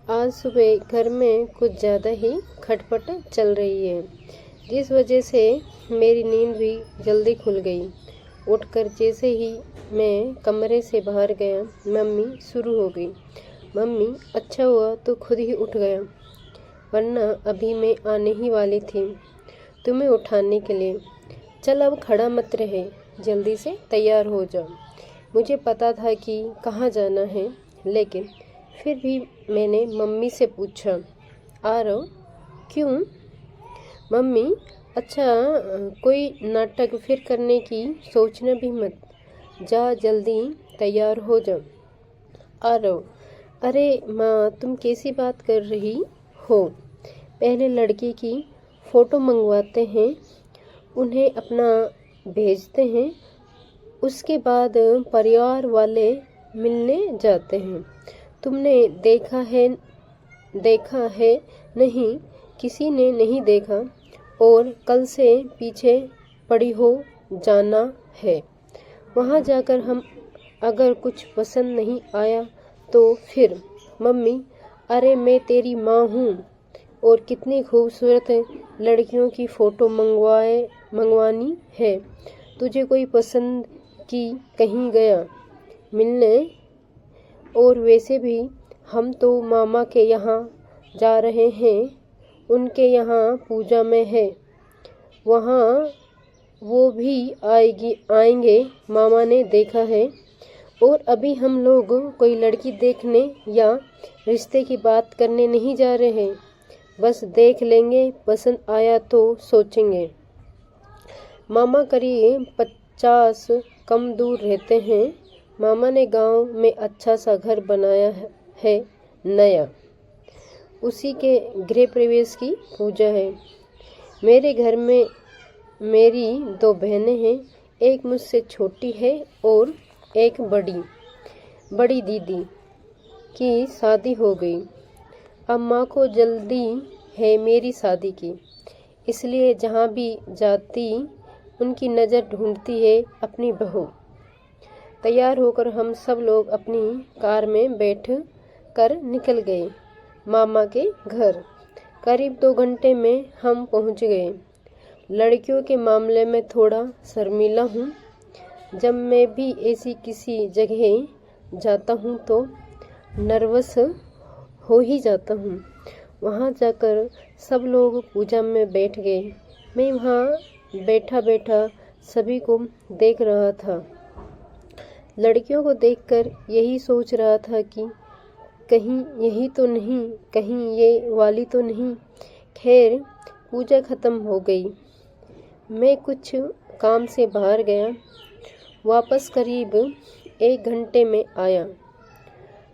आज सुबह घर में कुछ ज़्यादा ही खटपट चल रही है, जिस वजह से मेरी नींद भी जल्दी खुल गई। उठकर जैसे ही मैं कमरे से बाहर गया, मम्मी शुरू हो गई। मम्मी, अच्छा हुआ तो खुद ही उठ गया, वरना अभी मैं आने ही वाली थी तुम्हें उठाने के लिए। चल अब खड़ा मत रहे, जल्दी से तैयार हो जा। मुझे पता था कि कहाँ जाना है, लेकिन फिर भी मैंने मम्मी से पूछा, आ रहो? क्यों मम्मी? अच्छा, कोई नाटक फिर करने की सोचना भी मत। जा जल्दी तैयार हो जा, आ रहो। अरे माँ, तुम कैसी बात कर रही हो? पहले लड़की की फ़ोटो मंगवाते हैं, उन्हें अपना भेजते हैं, उसके बाद परिवार वाले मिलने जाते हैं। तुमने देखा है नहीं, किसी ने नहीं देखा, और कल से पीछे पड़ी हो जाना है। वहाँ जाकर हम अगर कुछ पसंद नहीं आया तो फिर? मम्मी, अरे मैं तेरी माँ हूँ, और कितनी खूबसूरत लड़कियों की फ़ोटो मंगवानी है। तुझे कोई पसंद की कहीं गया मिलने? और वैसे भी हम तो मामा के यहाँ जा रहे हैं, उनके यहाँ पूजा में है, वहाँ वो भी आएंगे, मामा ने देखा है। और अभी हम लोग कोई लड़की देखने या रिश्ते की बात करने नहीं जा रहे हैं, बस देख लेंगे, पसंद आया तो सोचेंगे। मामा करीब 50 कम दूर रहते हैं। मामा ने गांव में अच्छा सा घर बनाया है नया, उसी के गृह प्रवेश की पूजा है। मेरे घर में मेरी 2 बहनें हैं, एक मुझसे छोटी है और एक बड़ी दीदी की शादी हो गई। अब माँ को जल्दी है मेरी शादी की, इसलिए जहाँ भी जाती उनकी नज़र ढूंढती है अपनी बहू। तैयार होकर हम सब लोग अपनी कार में बैठ कर निकल गए मामा के घर। करीब 2 घंटे में हम पहुंच गए। लड़कियों के मामले में थोड़ा शर्मीला हूँ। जब मैं भी ऐसी किसी जगह जाता हूँ तो नर्वस हो ही जाता हूँ। वहाँ जाकर सब लोग पूजा में बैठ गए। मैं वहाँ बैठा बैठा सभी को देख रहा था। लड़कियों को देखकर यही सोच रहा था कि कहीं यही तो नहीं, कहीं ये वाली तो नहीं। खैर, पूजा ख़त्म हो गई। मैं कुछ काम से बाहर गया, वापस करीब 1 घंटे में आया।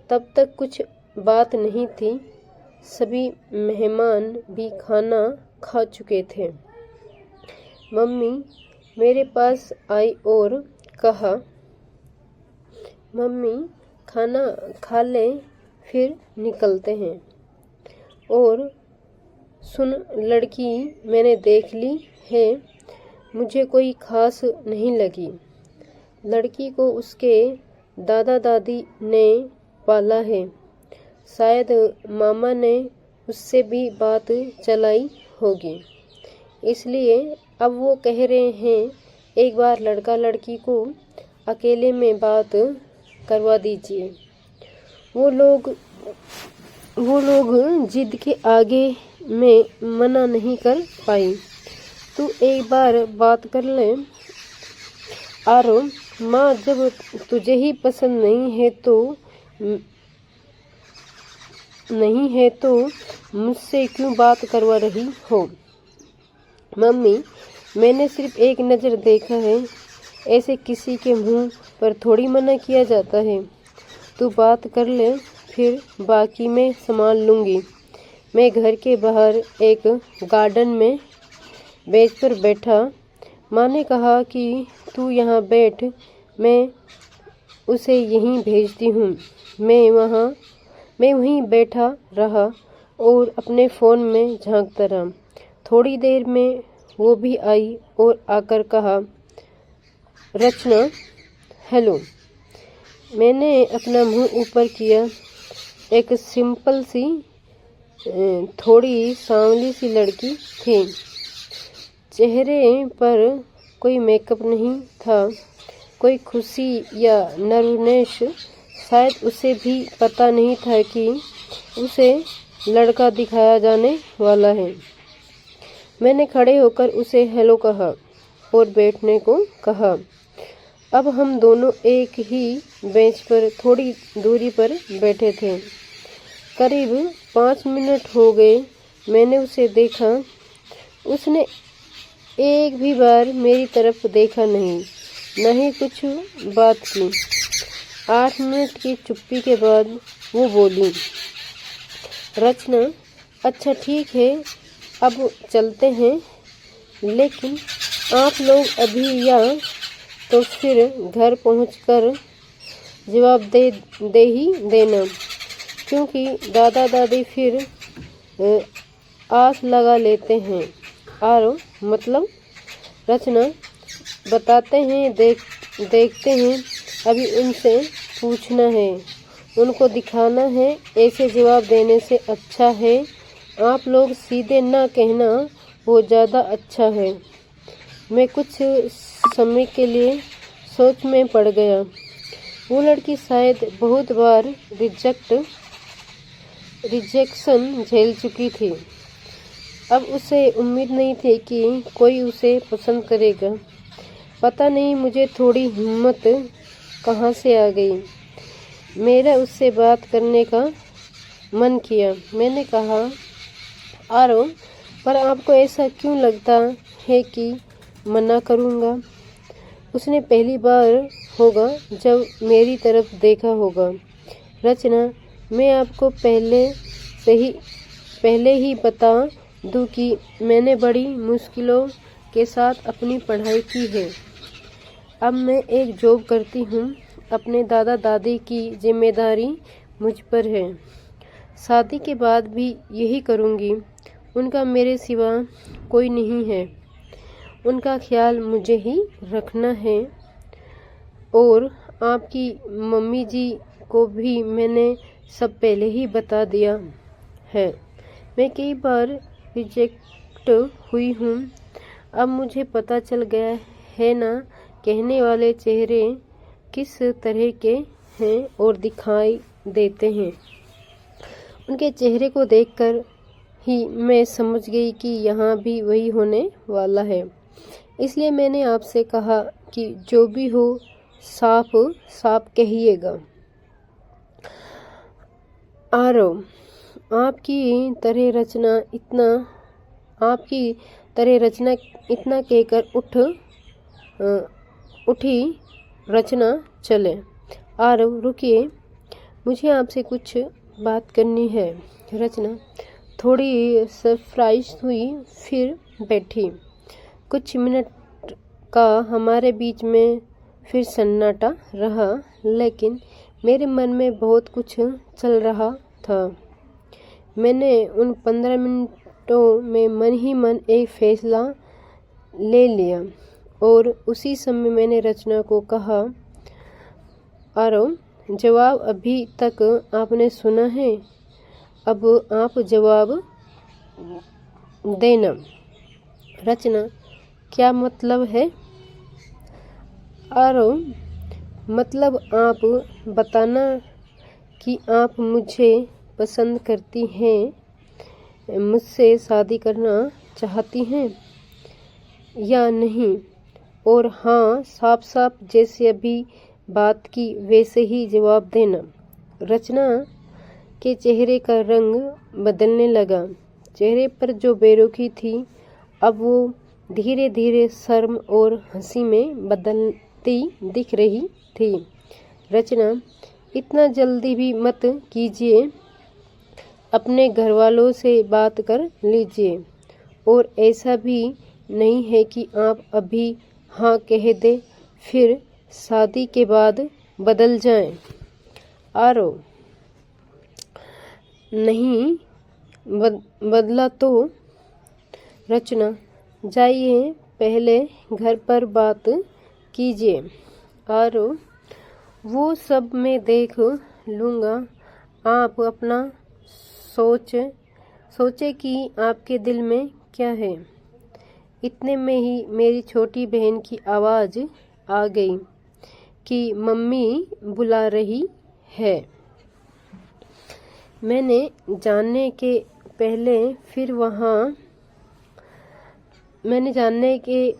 तब तक कुछ बात नहीं थी, सभी मेहमान भी खाना खा चुके थे। मम्मी मेरे पास आई और कहा, मम्मी खाना खा ले, फिर निकलते हैं। और सुन, लड़की मैंने देख ली है, मुझे कोई खास नहीं लगी। लड़की को उसके दादा दादी ने पाला है, शायद मामा ने उससे भी बात चलाई होगी, इसलिए अब वो कह रहे हैं एक बार लड़का लड़की को अकेले में बात करवा दीजिए। वो लोग जिद के आगे मैं मना नहीं कर पाई। तू एक बार बात कर ले आरो। माँ, जब तुझे ही पसंद नहीं है तो मुझसे क्यों बात करवा रही हो? मम्मी, मैंने सिर्फ एक नज़र देखा है, ऐसे किसी के मुंह पर थोड़ी मना किया जाता है। तू बात कर ले, फिर बाकी मैं संभाल लूँगी। मैं घर के बाहर एक गार्डन में बेंच पर बैठा। माँ ने कहा कि तू यहाँ बैठ, मैं उसे यहीं भेजती हूँ। मैं वहीं बैठा रहा और अपने फ़ोन में झांकता रहा। थोड़ी देर में वो भी आई और आकर कहा, रचना, हेलो। मैंने अपना मुंह ऊपर किया एक सिंपल सी थोड़ी सांवली सी लड़की थी। चेहरे पर कोई मेकअप नहीं था, कोई खुशी या नर्वसनेस। शायद उसे भी पता नहीं था कि उसे लड़का दिखाया जाने वाला है। मैंने खड़े होकर उसे हेलो कहा और बैठने को कहा। अब हम दोनों एक ही बेंच पर थोड़ी दूरी पर बैठे थे। करीब 5 मिनट हो गए मैंने उसे देखा। उसने एक भी बार मेरी तरफ देखा नहीं, न ही कुछ बात की। 8 मिनट की चुप्पी के बाद वो बोली, रचना, अच्छा ठीक है, अब चलते हैं, लेकिन आप लोग अभी या तो फिर घर पहुंचकर जवाब दे ही देना, क्योंकि दादा दादी फिर आस लगा लेते हैं। आरो, मतलब? रचना, बताते हैं, देखते हैं, अभी उनसे पूछना है, उनको दिखाना है। ऐसे जवाब देने से अच्छा है आप लोग सीधे ना कहना, वो ज़्यादा अच्छा है। मैं कुछ समय के लिए सोच में पड़ गया। वो लड़की शायद बहुत बार रिजेक्शन झेल चुकी थी। अब उसे उम्मीद नहीं थी कि कोई उसे पसंद करेगा। पता नहीं मुझे थोड़ी हिम्मत कहाँ से आ गई। मेरा उससे बात करने का मन किया। मैंने कहा, आरो, पर आपको ऐसा क्यों लगता है कि मना करूँगा? उसने पहली बार होगा जब मेरी तरफ देखा होगा। रचना, मैं आपको पहले ही बता दूं कि मैंने बड़ी मुश्किलों के साथ अपनी पढ़ाई की है। अब मैं एक जॉब करती हूँ। अपने दादा दादी की जिम्मेदारी मुझ पर है। शादी के बाद भी यही करूँगी। उनका मेरे सिवा कोई नहीं है। उनका ख्याल मुझे ही रखना है। और आपकी मम्मी जी को भी मैंने सब पहले ही बता दिया है। मैं कई बार रिजेक्ट हुई हूँ। अब मुझे पता चल गया है ना कहने वाले चेहरे किस तरह के हैं और दिखाई देते हैं। उनके चेहरे को देखकर ही मैं समझ गई कि यहाँ भी वही होने वाला है। इसलिए मैंने आपसे कहा कि जो भी हो साफ साफ कहिएगा। आरो, आपकी तरह रचना इतना कहकर उठी। रचना, चले। आरव, रुकिए, मुझे आपसे कुछ बात करनी है। रचना थोड़ी सरप्राइज हुई, फिर बैठी। कुछ मिनट का हमारे बीच में फिर सन्नाटा रहा, लेकिन मेरे मन में बहुत कुछ चल रहा था। मैंने उन 15 मिनटों में मन ही मन एक फैसला ले लिया और उसी समय मैंने रचना को कहा, आरव, जवाब अभी तक आपने सुना है, अब आप जवाब देना। रचना, क्या मतलब है? आरव, मतलब आप बताना कि आप मुझे पसंद करती हैं, मुझसे शादी करना चाहती हैं या नहीं। और हाँ, साफ साफ जैसे अभी बात की वैसे ही जवाब देना। रचना के चेहरे का रंग बदलने लगा। चेहरे पर जो बेरुखी थी अब वो धीरे धीरे शर्म और हंसी में बदलती दिख रही थी। रचना, इतना जल्दी भी मत कीजिए, अपने घर वालों से बात कर लीजिए। और ऐसा भी नहीं है कि आप अभी हाँ कह दे फिर शादी के बाद बदल जाएं। आरो, नहीं बदला तो। रचना, जाइए, पहले घर पर बात कीजिए। आरो, वो सब मैं देख लूँगा, आप अपना सोचे कि आपके दिल में क्या है। इतने में ही मेरी छोटी बहन की आवाज़ आ गई कि मम्मी बुला रही है। मैंने जानने के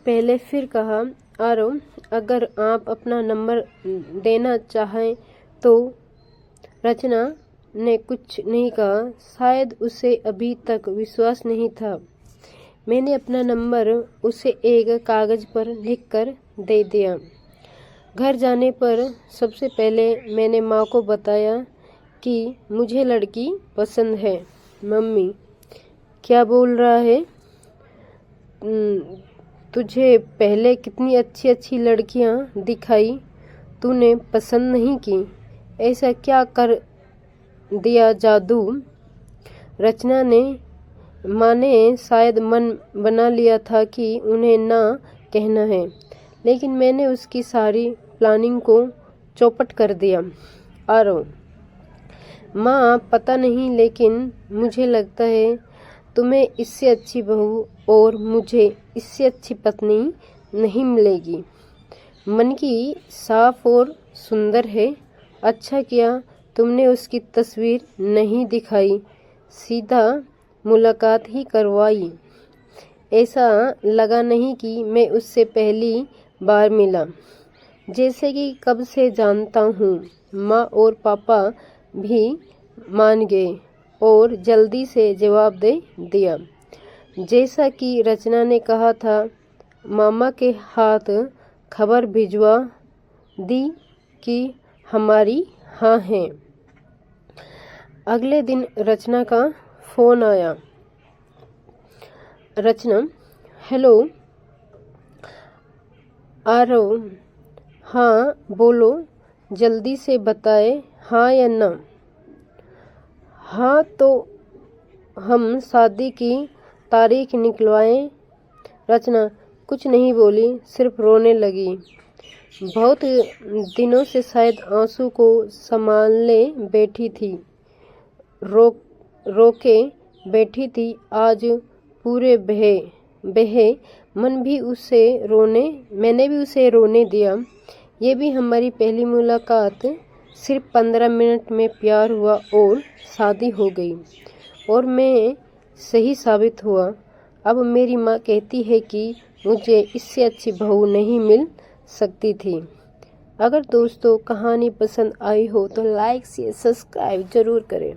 पहले फिर कहा, आरो, अगर आप अपना नंबर देना चाहें तो। रचना ने कुछ नहीं कहा। शायद उसे अभी तक विश्वास नहीं था। मैंने अपना नंबर उसे एक कागज़ पर लिखकर दे दिया। घर जाने पर सबसे पहले मैंने माँ को बताया कि मुझे लड़की पसंद है। मम्मी, क्या बोल रहा है? तुझे पहले कितनी अच्छी अच्छी लड़कियां दिखाई, तूने पसंद नहीं की? ऐसा क्या कर दिया जादू? रचना ने माँ ने शायद मन बना लिया था कि उन्हें ना कहना है, लेकिन मैंने उसकी सारी प्लानिंग को चौपट कर दिया। आरो, माँ, पता नहीं, लेकिन मुझे लगता है तुम्हें इससे अच्छी बहू और मुझे इससे अच्छी पत्नी नहीं मिलेगी। मन की साफ और सुंदर है। अच्छा किया तुमने उसकी तस्वीर नहीं दिखाई, सीधा मुलाकात ही करवाई। ऐसा लगा नहीं कि मैं उससे पहली बार मिला, जैसे कि कब से जानता हूँ। माँ और पापा भी मान गए और जल्दी से जवाब दे दिया। जैसा कि रचना ने कहा था, मामा के हाथ खबर भिजवा दी कि हमारी हाँ है। अगले दिन रचना का फ़ोन आया। रचना, हेलो। आरो, हाँ बोलो, जल्दी से बताए, हाँ या ना। हाँ तो हम शादी की तारीख निकलवाएं। रचना कुछ नहीं बोली, सिर्फ रोने लगी। बहुत दिनों से शायद आंसू को संभालने बैठी थी, रोके बैठी थी। आज पूरे बहे मैंने भी उसे रोने दिया। ये भी हमारी पहली मुलाकात। सिर्फ 15 मिनट में प्यार हुआ और शादी हो गई, और मैं सही साबित हुआ। अब मेरी माँ कहती है कि मुझे इससे अच्छी बहू नहीं मिल सकती थी। अगर दोस्तों कहानी पसंद आई हो तो लाइक शेयर सब्सक्राइब जरूर करें।